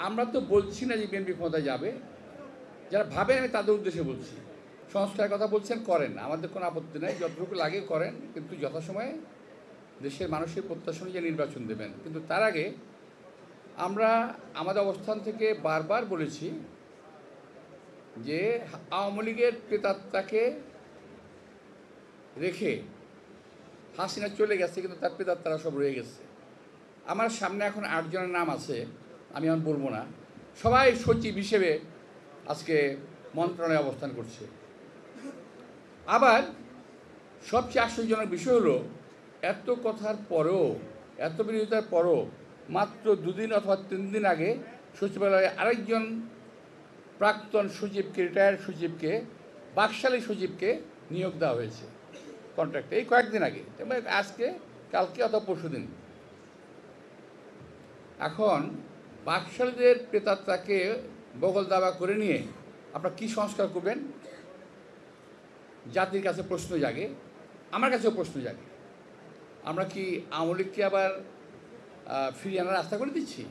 আমরা তো বলছি না যে বিএনপি ক্ষমতায় যাবে, যারা ভাবেন আমি তাদের উদ্দেশ্যে বলছি। সংস্কারের কথা বলছেন, করেন, আমাদের কোনো আপত্তি নাই, যতটুকু লাগে করেন, কিন্তু যথাসময়ে দেশের মানুষের প্রত্যাশা অনুযায়ী নির্বাচন দেবেন। কিন্তু তার আগে আমরা আমাদের অবস্থান থেকে বারবার বলেছি যে আওয়ামী লীগের প্রেতাত্মাকে রেখে হাসিনা চলে গেছে, কিন্তু তার প্রেতাত্মারা সব রয়ে গেছে। আমার সামনে এখন 8 জনের নাম আছে, আমি এখন বলবো না, সবাই সচিব হিসেবে আজকে মন্ত্রণালয়ে অবস্থান করছে। আবার সবচেয়ে আশ্চর্যজনক বিষয় হলো, এত কথার পরেও, এত বিরোধিতার পরও মাত্র 2 দিন অথবা 3 দিন আগে সচিবালয়ে আরেকজন প্রাক্তন সচিবকে, রিটায়ার্ড সচিবকে, বাকশালী সচিবকে নিয়োগ দেওয়া হয়েছে কন্ট্রাক্টে, এই কয়েকদিন আগে, আজকে কালকে অথবা পরশু দিন। এখন বাকশালীদের প্রেতাত্মাকে বগল দাবা করে নিয়ে আপনারা কী সংস্কার করবেন? জাতির কাছে প্রশ্ন জাগে, আমার কাছেও প্রশ্ন জাগে। আমরা কি আওয়ামী লীগকে আবার ফিরিয়ে আনার রাস্তা করে দিচ্ছি?